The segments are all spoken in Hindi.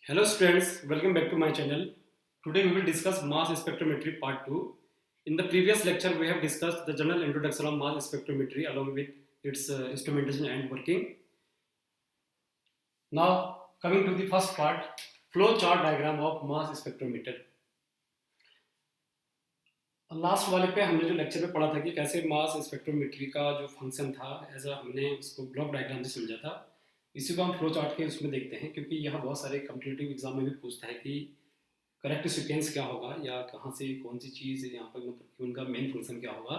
Hello students, welcome back to my channel. Today we will discuss mass spectrometry part 2. In the previous lecture we have discussed the general introduction of mass spectrometry along with its instrumentation and working. Now coming to the first part, flow chart diagram of mass spectrometer. Last वाले पे हमने जो लेक्चर में पढ़ा था कि कैसे मास स्पेक्ट्रोमेट्री का जो फंक्शन था ऐसा हमने उसको ब्लॉक डायग्राम से समझा था। इसी को हम फ्लो चार्ट के उसमें देखते हैं क्योंकि यह बहुत सारे कॉम्पिटिटिव एग्जाम में भी पूछता है कि करेक्ट सीक्वेंस क्या होगा या कहाँ से कौन सी चीज़ यहाँ पर मतलब कि उनका मेन फंक्शन क्या होगा।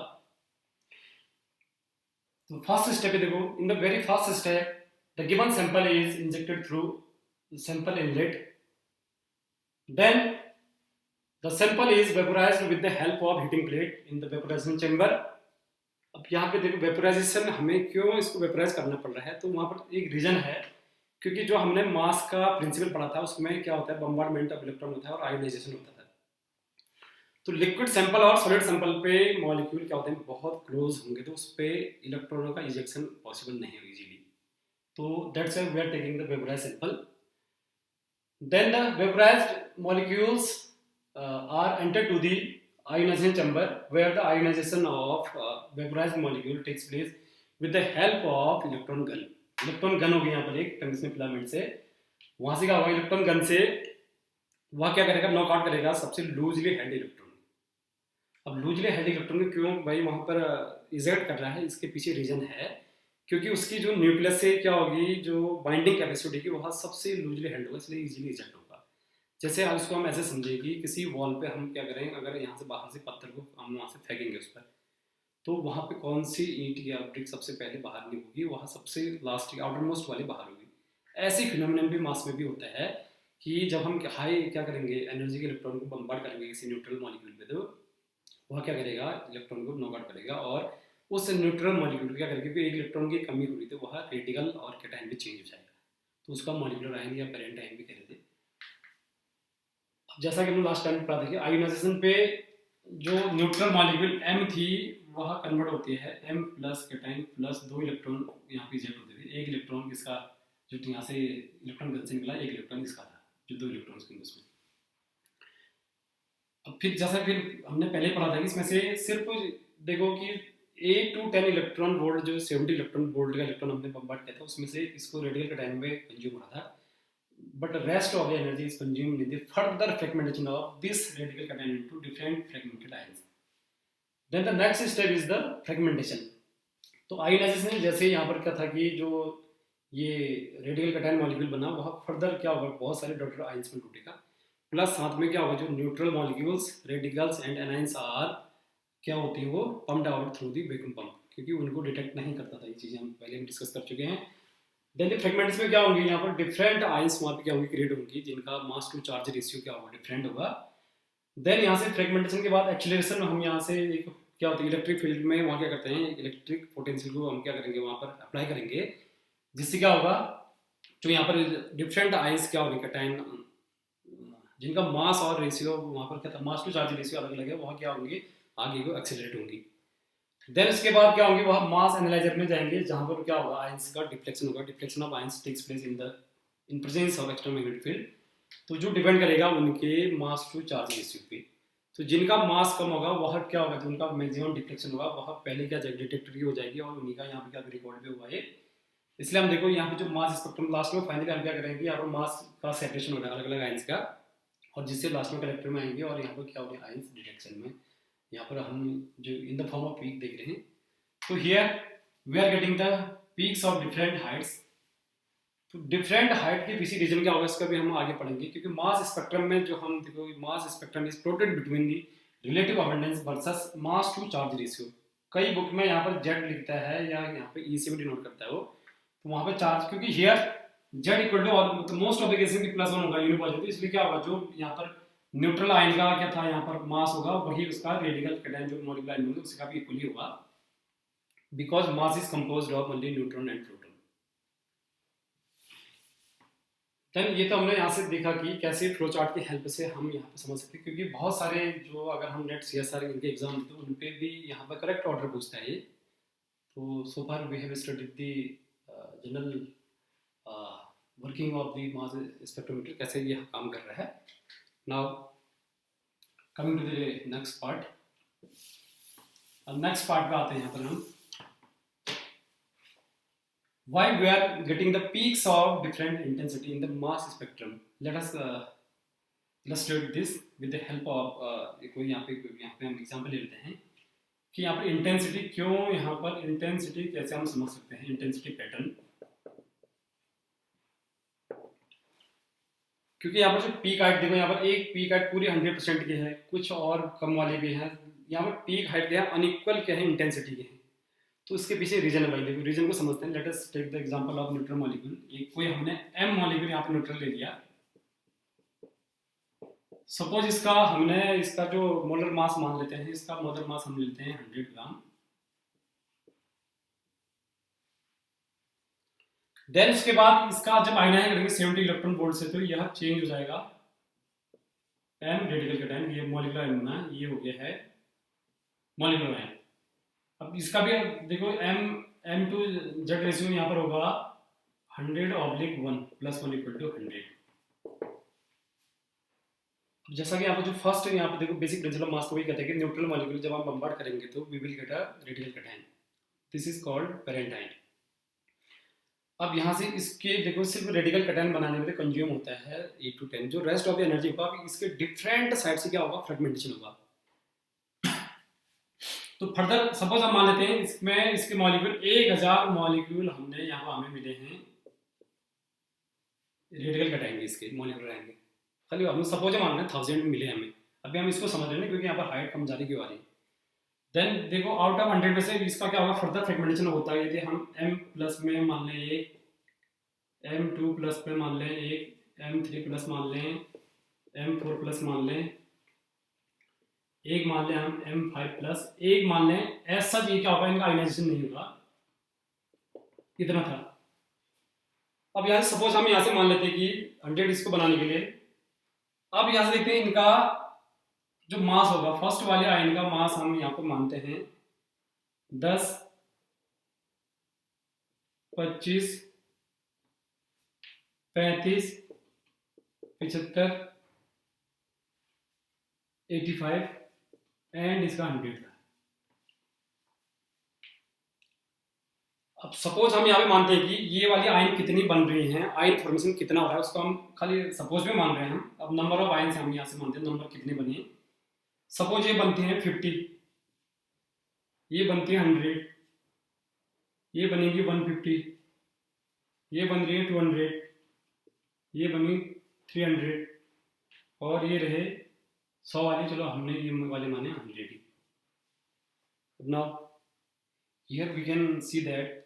तो फर्स्ट स्टेप है, देखो in the very first step the given sample is injected through sample inlet, then the sample is vaporized with the help of heating plate in the vaporization chamber. अब यहाँ पे देखो वेपोराइजेशन हमें क्यों इसको वेपोराइज करना पड़ रहा है, तो वहाँ पर एक रीजन है क्योंकि जो हमने मास का प्रिंसिपल पढ़ा था उसमें क्या होता है, बम्बार्डमेंट ऑफ इलेक्ट्रॉन होता है और आयोनाइजेशन होता है। तो लिक्विड सैंपल और सॉलिड सैंपल पे मॉलिक्यूल क्या होते हैं, बहुत क्लोज होंगे तो उस पर इलेक्ट्रॉनों का इजेक्शन पॉसिबल नहीं है इजीली, तो that's why we are taking the vaporised sample. Then the vaporised molecules are entered to the ionization chamber where the ionization of vaporized molecule takes place with the help of electron gun. Electron gun होगी यहाँ पर एक टंगस्टन फिलामेंट से, वहां से क्या होगा, इलेक्ट्रॉन गन से वह क्या करेगा, नॉकआउट करेगा सबसे लूजली हेल्ड इलेक्ट्रॉन। अब लूजली हेल्ड इलेक्ट्रॉन को क्यों भाई वहां पर इजेक्ट कर रहा है, इसके पीछे रीजन है क्योंकि उसकी जो न्यूक्लियस से क्या होगी, जो बाइंडिंग कैपेसिटी की वह सबसे लूजली हेल्ड होगा, इसलिए इजीली इजेक्ट होगा। जैसे अब इसको हम ऐसे समझें कि किसी वॉल पे हम क्या करें, अगर यहाँ से बाहर से पत्थर को हम वहाँ से फेंकेंगे उस पर, तो वहाँ पे कौन सी ईंट या ब्रिक सबसे पहले बाहर नहीं होगी, वहाँ सबसे लास्ट आउटर मोस्ट वाली बाहर होगी। ऐसी फिनोमिनन भी मास में भी होता है कि जब हम हाई क्या करेंगे, एनर्जी के इलेक्ट्रॉन को बम्बार्ड करेंगे किसी न्यूट्रल मॉलिक्यूल पे, तो वह क्या करेगा, इलेक्ट्रॉन को नॉकआउट करेगा और उस न्यूट्रल मॉलिक्यूल क्या करेगा, क्योंकि एक इलेक्ट्रॉन की कमी हो रही थी, वह रेडिकल और कैटायन भी चेंज हो जाएगा, तो उसका मॉलिक्यूलर आयन या पेरेंट आयन भी कह रहे थे। जैसा कि हमने लास्ट टाइम पढ़ा था कि आयोनाइजेशन पे जो न्यूट्रल मॉलिक्यूल M थी वह कन्वर्ट होती है M plus cation plus 2 electron यहाँ पे इजेक्ट होते थे, एक इलेक्ट्रॉन किसका जो यहाँ से इलेक्ट्रॉन गन से निकला, एक इलेक्ट्रॉन इसका था, जो 2 इलेक्ट्रॉन के उसमें। अब फिर जैसा फिर हमने पहले पढ़ा था कि इसमें से सिर्फ देखो कि 8 to 10 इलेक्ट्रॉन वोल्ट जो 70 इलेक्ट्रॉन वोल्ट का इलेक्ट्रॉन हमने बम्बार्ड किया था, उसमें से इसको रेडिकल कैटायन में कंज्यूम हो रहा था, but rest of the energy is consumed in the further fragmentation of this radical cation into different fragmented ions. Then the next step is the fragmentation. तो आयोनाइजेशन जैसे यहाँ पर क्या था कि जो ये रेडिकल कैटायन मॉलिक्यूल बना वह फर्दर क्या होगा, बहुत सारे डॉटर आयंस में टूटेगा, प्लस साथ में क्या होगा, जो neutral molecules radicals and anions are क्या होती है, वो pumped out through the vacuum pump, क्योंकि उनको डिटेक्ट नहीं करता था, ये चीज़ें हम पहले भी डिस्कस कर चुके हैं। देन फ्रेगमेंट्स में क्या होंगे, यहाँ पर डिफरेंट आयंस वहाँ पे क्या होंगी, क्रिएट होंगी, जिनका मास टू चार्ज रेशियो क्या होगा, डिफरेंट होगा। देन यहाँ से फ्रेगमेंटेशन के बाद एक्सीलरेशन, हम यहाँ से एक क्या होता है इलेक्ट्रिक फील्ड में वहाँ क्या करते हैं, इलेक्ट्रिक पोटेंशियल को हम क्या करेंगे वहाँ पर अप्लाई करेंगे, जिससे क्या होगा, जो यहाँ पर डिफरेंट आयंस क्या होंगे कैटायन, जिनका मास और रेशियो वहाँ पर क्या था, मास टू चार्ज रेशियो अलग अलग है, वहाँ क्या होंगे आगे को एक्सेलरेट होंगी। देन उसके बाद क्या होंगे, वह मास एनालाइजर में जाएंगे जहां पर क्या होगा, आयंस का डिफ्लेक्शन होगा, deflection of ions takes place in presence of extramagnetic field, तो जो डिपेंड करेगा उनके मास टू चार्ज रेशियो पे। तो जिनका मास कम होगा वह क्या होगा, जो उनका मैक्सिमम डिफ्लेक्शन होगा वह पहले क्या जाएगी, डिटेक्टर की हो जाएगी और उन्हीं का यहाँ पे क्या रिकॉर्ड भी हुआ है। इसलिए हम देखो यहाँ पे जो मास स्पेक्ट्रम लास्ट में फाइनली हम क्या करेंगे, यहाँ पर मास का सेपरेशन होगा अलग अलग आयंस का, और जिससे लास्ट में कलेक्टर में आएंगे और यहाँ पर क्या होगा आयंस डिटेक्शन में, यहाँ पर हम जो in the form off peak देख रहे हैं। तो here we are getting the peaks of different heights. तो डिफरेंट हाइट के पीछे रीजन क्या होगा, इसका भी हम आगे पढ़ेंगे, क्योंकि मास स्पेक्ट्रम में जो हम देखो, mass spectrum is plotted between the relative abundance versus mass to charge ratio. कई बुक में यहाँ पर जेड लिखता है या यहाँ पे ई से भी डिनोट करता है वो, तो वहाँ पे चार्ज, क्योंकि here Z equal to most of the cases की +1 होगा यूनिपॉजिटिव, इसलिए क्या होगा, जो यहाँ पर न्यूट्रल आयन का क्या था यहाँ पर मास होगा, वही उसका रेडिकल कैटायन जो मॉलिक्यूलर आयन होगा उसका भी इक्वली होगा, because mass is composed of only neutron and proton. Then ये तो हमने यहाँ से देखा कि कैसे फ्लो चार्ट की हेल्प से हम यहाँ पे समझ सकते हैं, क्योंकि बहुत सारे जो अगर हम नेट CSR इनके एग्जाम देते हैं उन पे भी यहाँ पर करेक्ट ऑर्डर पूछता है ये। तो so far we have studied the general working of the mass spectrometer कैसे ये काम कर रहा है। Now coming to the next part. अब नेक्स्ट पार्ट पे आते हैं यहाँ पर हम why we are getting the peaks of different intensity in the mass spectrum. Let us illustrate this with the help of कोई यहाँ पे हम एग्जांपल ले लेते हैं कि यहाँ पर इंटेंसिटी क्यों, यहाँ पर इंटेंसिटी कैसे हम समझ सकते हैं, इंटेंसिटी पैटर्न। क्योंकि यहाँ पर जो पीक हाइट देखो, यहाँ पर एक पीक हाइट पूरी 100% की है, कुछ और कम वाले भी हैं। यहाँ पर पीक हाइट क्या है, अनइक्वल क्या है, इंटेंसिटी के है। तो इसके पीछे रीजन है भाई। देखो रीजन को समझते हैं। Let us take the example of neutral molecule. ये कोई हमने m मॉलिक्यूल यहाँ पे न्यूट्रल ले लिया। सपोज इसका जो मोलर मास मान लेते हैं, इसका मोलर मास हम लेते हैं 100 ग्राम। देन उसके बाद इसका जब आयनाइज करेंगे 70 इलेक्ट्रॉन वोल्ट से, तो यह चेंज हो जाएगा m रेडिकल कटायन। ये मॉलिक्यूलर आयन ना, ये हो गया है मॉलिक्यूलर आयन। अब इसका भी देखो m टू z रेशियो यहाँ पर होगा 100/1 + 1 = 100। जैसा कि यहाँ पर जो फर्स्ट यहाँ पर देखो बेसिक प्रिंसिपल ऑफ मास को भी कहते हैं कि न्यूट्रल मॉलिक्यूल जब हम बम्बार्ड करेंगे तो we will get a radical cation. This is called parent ion. अब यहाँ से इसके देखो सिर्फ रेडिकल कटायन बनाने में कंज्यूम होता है 8 to 10। जो रेस्ट ऑफ द एनर्जी होगा इसके डिफरेंट साइड से क्या होगा, फ्रेगमेंटेशन होगा। तो फर्दर सपोज हम मान लेते हैं इसमें इसके मॉलिक्यूल 1000 मॉलिक्यूल हमने यहाँ हमें मिले हैं रेडिकल कटाएंगे, इसके मॉलिक्यूल आएंगे। खाली हम सपोज मान लें 1000 मिले हमें। अभी हम इसको समझ रहे हैं क्योंकि यहाँ पर हाइट कम ज़्यादा क्यों आ रही है। देन देखो आउट ऑफ 100 में से इसका क्या होगा, फर्दर फ्रेगमेंटेशन होता है। यदि हम m+ में मान लें एक, m2+ में मान लें एक, m3+ मान लें, m4+ मान लें एक, मान लें हम m5+ एक मान लें, ऐसा ये क्या होगा, इनका आयनाइजेशन नहीं होगा। इतना था। अब यहाँ से सपोज हम यहाँ से मान लेते हैं कि 100 इसको बनाने के लिए। अब यहाँ से देखते हैं इनका जो मास होगा, फर्स्ट वाले आयन का मास हम यहाँ पर मानते हैं 10, 25, 35, 75, 85 एंड इसका 100 था। अब सपोज हम यहाँ पे मानते हैं कि ये वाली आयन कितनी बन रही हैं, आयन फॉर्मेशन कितना हो रहा है, उसको हम खाली सपोज में मान रहे हैं हम। अब नंबर ऑफ आयन से हम यहाँ से मानते हैं नंबर कितने बने हैं। सपोज ये बनते हैं 50, ये बनती है 100, ये बनेगी 150, ये बन रही है 200, ये बनी 300 और ये रहे 100 वाली। चलो हमने ये वाले माने 100। Now here we can see that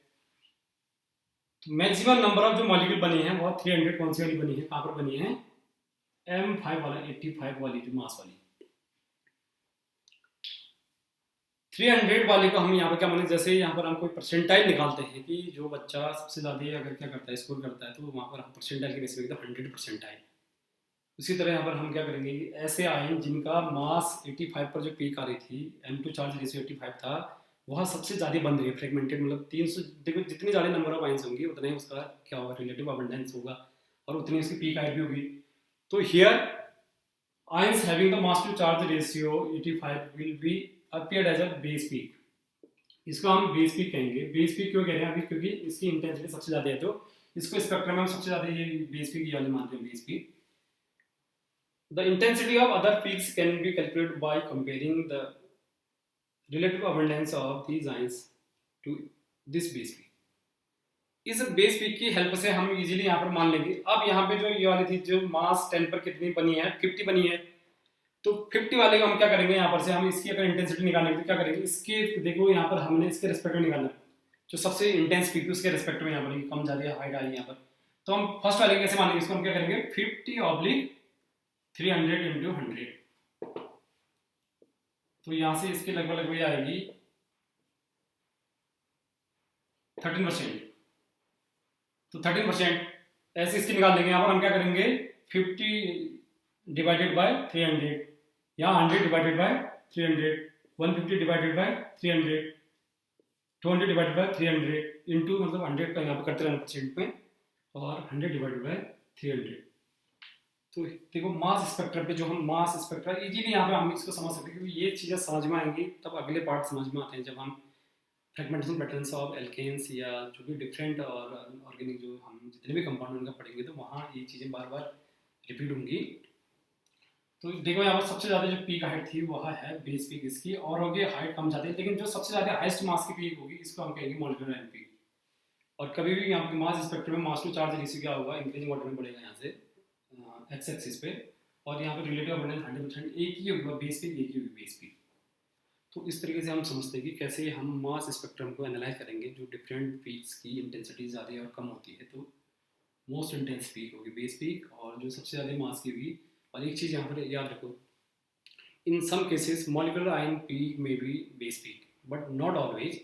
maximum number of जो मॉलिक्यूल बने हैं वो 300 कौन सी वाली बनी है, कहाँ पर बनी है, m5 वाला, 85 वाली जो मास वाली। 300 वाले को हम यहाँ पर क्या माने, जैसे यहाँ पर हम कोई परसेंटाइल निकालते हैं कि जो बच्चा सबसे ज़्यादा अगर क्या करता है, स्कोर करता है, तो वहाँ पर हम परसेंटाइल के बेस पे 100%। उसी तरह यहाँ पर हम क्या करेंगे, ऐसे आयन जिनका मास 85 पर जो पीक आ रही थी, m2 चार्ज रेशियो 85 था, वह सबसे ज़्यादा बन रही है फ्रेगमेंटेड। मतलब 300, देखो जितनी ज़्यादा नंबर ऑफ आयन्स होंगी उतना ही उसका क्या होगा, रिलेटिव अबंडेंस होगा और उतनी उसकी पीक हाइट भी होगी। तो here ions having the mass to charge ratio 85 will be appeared as a base peak. इसको हम बेस पीक कहेंगे। बेस पीक क्यों कह रहे हैं अभी, क्योंकि इसकी इंटेंसिटी सबसे ज़्यादा है, तो इसको स्पेक्ट्रम में हम सबसे ज़्यादा ये बेस पीक वाले मानते हैं, base peak. The intensity of other peaks can be calculated by comparing the relative abundance of these ions to this base peak. इस बेस पीक की हेल्प से हम इजीली यहाँ पर मान लेंगे। अब यहाँ पे जो ये वाली थी, जो मास 10 पर कितनी बनी है, 50 बनी है, तो 50 वाले को हम क्या करेंगे, यहाँ पर से हम इसकी अगर इंटेंसिटी निकालने की क्या करेंगे, इसके देखो यहाँ पर हमने इसके रेस्पेक्ट में निकालना, जो सबसे इंटेंस पीक उसके रेस्पेक्ट में यहाँ पर कम ज़्यादा हाइट आई यहाँ पर। तो हम फर्स्ट वाले कैसे मानेंगे, इसको हम क्या करेंगे 50/300 × 100। तो यहां से इसके लगभग ये आएगी 13%। तो 13% ऐसे इसकी निकाल देंगे। यहाँ पर हम क्या करेंगे 50/300, यहाँ 100/300, 150/300, 200/300 इंटू मतलब 100 का यहाँ पर करते रहना % में, और 100 डिवाइडेड बाय 300। तो देखो मास स्पेक्ट्रम पे जो हम मास स्पेक्ट्रम इजीली यहाँ पे हम इसको समझ सकते हैं, क्योंकि ये चीज़ें समझ में आएंगी तब अगले पार्ट समझ में आते हैं, जब हम फ्रेगमेंटेशन पैटर्न्स ऑफ एल्केन्स या जो भी डिफरेंट और ऑर्गेनिक जो हम जितने भी कंपाउंड उनका पढ़ेंगे तो वहाँ ये चीज़ें बार बार रिपीट होंगी। तो देखो यहाँ पर सबसे ज़्यादा जो पीक हाइट थी वह है बेस पीक इसकी, और होगी हाइट कम जाती है, लेकिन जो सबसे ज़्यादा हाइस्ट मास की पीक होगी इसको हम कहेंगे मॉलिक्यूलर आयन पीक। और कभी भी यहाँ पे मास स्पेक्ट्रम में मास टू चार्ज रेशियो क्या होगा, इंक्रीजिंग ऑर्डर में बढ़ेगा यहाँ से एक्स एक्सिस पे, और यहाँ पे रिलेटिव अबंडेंस 100% एक ही होगा बेस पीक, एक ही होगी बेस पीक। तो इस तरीके से हम समझते हैं कि कैसे हम मास स्पेक्ट्रम को एनालाइज करेंगे, जो डिफरेंट पीक्स की इंटेंसिटी ज़्यादा और कम होती है तो मोस्ट इंटेंस पीक होगी बेस पीक, और जो सबसे ज़्यादा मास की होगी। और एक चीज़ यहाँ पर याद रखो, in some cases molecular ion peak में be base peak but not always.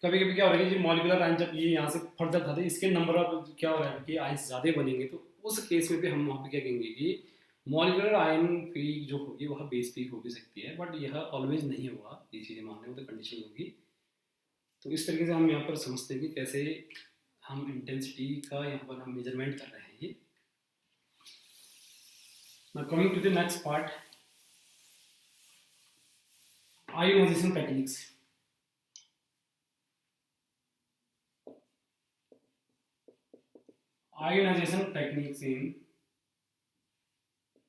कभी कभी क्या हो रहा है कि मॉलिक्यूलर आयन जब ये यहाँ से फर्दर था तो इसके नंबर ऑफ क्या हो रहा है कि आयन्स ज़्यादा बनेंगे, तो उस केस में भी हम वहाँ पे क्या कहेंगे कि मॉलिक्यूलर आयन पीक जो होगी वह बेस पीक हो भी सकती है, बट यह ऑलवेज नहीं होगा, ये चीज़ें मानने में तो कंडीशन होगी। तो इस तरीके से हम यहाँ पर समझते हैं कि कैसे हम इंटेंसिटी का यहाँ पर हम मेजरमेंट कर रहे हैं ये। Now coming to the next part, ionization techniques. Ionization techniques in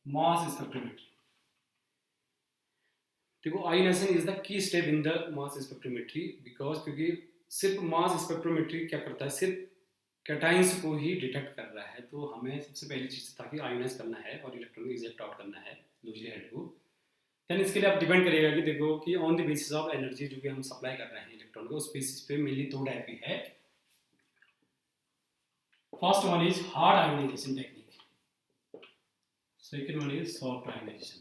mass spectrometry. देखो ionisation is the key step in the mass spectrometry, because क्योंकि सिर्फ मास स्पेक्ट्रोमेट्री क्या करता है, सिर्फ कैटाइंस को ही डिटेक्ट कर रहा है, तो हमें सबसे पहली चीज़ था कि आयोनाइज करना है और इलेक्ट्रॉन को इजेक्ट आउट करना है दूसरी हेड को। देन इसके लिए आप डिपेंड करेगा कि देखो कि on the basis of energy जो कि हम सप्लाई कर रहे हैं इलेक्ट्रॉन को, उस बेसिस पे मेनली दो टाइप की है। First one is hard ionisation technique, second one is soft ionisation.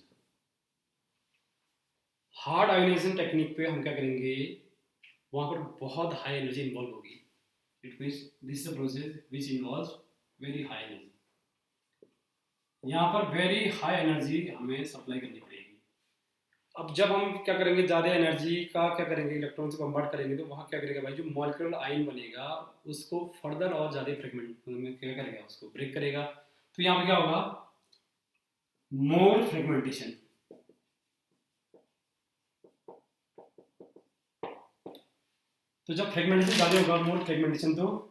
Hard ionisation technique पे हम क्या करेंगे, वहाँ पर बहुत हाई एनर्जी इन्वॉल्व होगी। It means this is a process which involves very high energy. यहाँ पर वेरी हाई एनर्जी हमें सप्लाई करनी पड़ेगी। अब जब हम क्या करेंगे, ज़्यादा एनर्जी का क्या करेंगे, इलेक्ट्रॉन से बम्बार्ड करेंगे, तो वहाँ क्या करेगा भाई, जो मॉलिक्यूलर आयन बनेगा उसको फर्दर और ज़्यादा फ्रेगमेंट में क्या करेगा, उसको ब्रेक करेगा। तो यहाँ पर क्या होगा, मोर फ्रेगमेंटेशन। तो जब फ्रेगमेंटेशन ज़्यादा होगा, मोर फ्रेगमेंटेशन, तो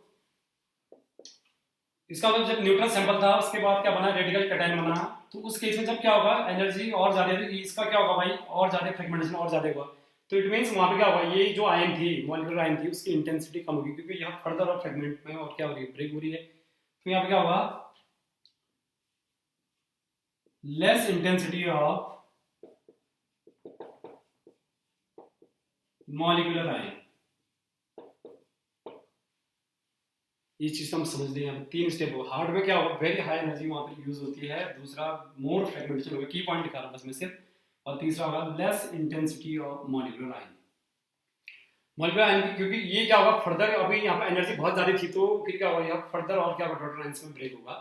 इसका मतलब जब न्यूट्रल सैंपल था उसके बाद क्या बना, रेडिकल कैटायन बना, तो उस केस में जब क्या होगा, एनर्जी और ज्यादा थी, इसका क्या होगा भाई, और ज्यादा फ्रेगमेंटेशन और ज्यादा होगा। तो इट मींस वहां पे क्या होगा, ये जो आयन थी मॉलिक्यूलर आयन थी उसकी इंटेंसिटी कम होगी, क्योंकि यहाँ फर्दर और फ्रेगमेंट में और क्या हो रही है, ब्रेक हो रही है। तो यहाँ पे क्या होगा, less intensity of molecular ion. ये चीज हम समझ लें, यहाँ तीन स्टेप हो। हार्ड में क्या होगा, वेरी हाई एनर्जी वहां पर यूज होती है, दूसरा मोर फ्रेगमेंटेशन होगा, की पॉइंट दिखा रहा हूं बस मैं सिर्फ, और तीसरा होगा less intensity of molecular ion. Molecular ion क्योंकि ये क्या होगा फर्दर, अभी यहाँ पर एनर्जी बहुत ज्यादा थी तो फिर क्या होगा, यहाँ फर्दर और क्या होगा, डॉटर आयंस में ब्रेक होगा।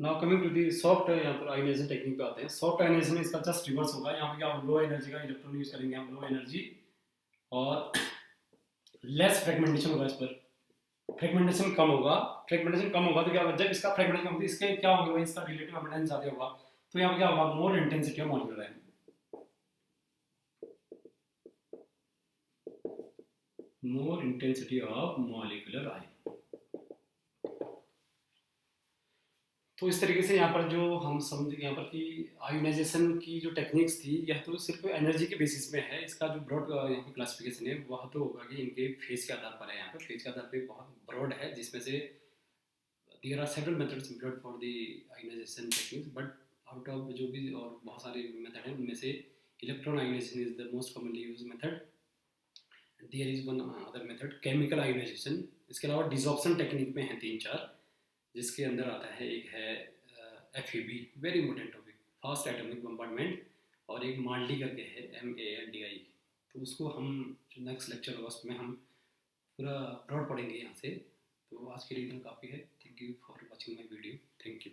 Now coming to the soft, यहाँ पर आयोनाइजेशन टेक्निक पे आते हैं। सॉफ्ट आयोनाइजेशन में इसका जस्ट रिवर्स होगा, यहाँ पे क्या लो एनर्जी का इलेक्ट्रॉन यूज करेंगे हम, लो एनर्जी, और लेस फ्रेगमेंटेशन होगा इस पर, फ्रेगमेंटेशन कम होगा। फ्रेगमेंटेशन कम होगा तो क्या होगा, जब इसका फ्रेगमेंटेशन कम होगा इसके क्या होगा भाई, इसका रिलेटिव अबंडेंस ज्यादा होगा, तो यहाँ पे क्या होगा, more intensity of molecular ion, more intensity of molecular ion. तो इस तरीके से यहाँ पर जो हम समझ, यहाँ पर कि आयोनाइजेशन की जो टेक्निक्स थी यह तो सिर्फ एनर्जी के बेसिस पे है, इसका जो ब्रॉड यहाँ पे क्लासिफिकेशन है वह तो होगा कि इनके फेज के आधार पर है। यहाँ पर फेज के आधार पर बहुत ब्रॉड है, जिसमें से there are several methods employed for the ionisation techniques, but out of जो भी और बहुत सारे मेथड हैं उनमें से electron ionisation is the most commonly use method. There is one other method chemical ionisation. इसके अलावा डिसॉर्प्शन टेक्निक में है तीन चार, जिसके अंदर आता है, एक है FAB, very important topic, fast atomic bombardment, और एक माल्डी करके है MALDI। तो उसको हम जो नेक्स्ट लेक्चर होगा उसमें हम पूरा ब्रॉड पढ़ेंगे यहाँ से। तो आज के लिए इतना काफ़ी है। Thank you for watching my video. Thank you.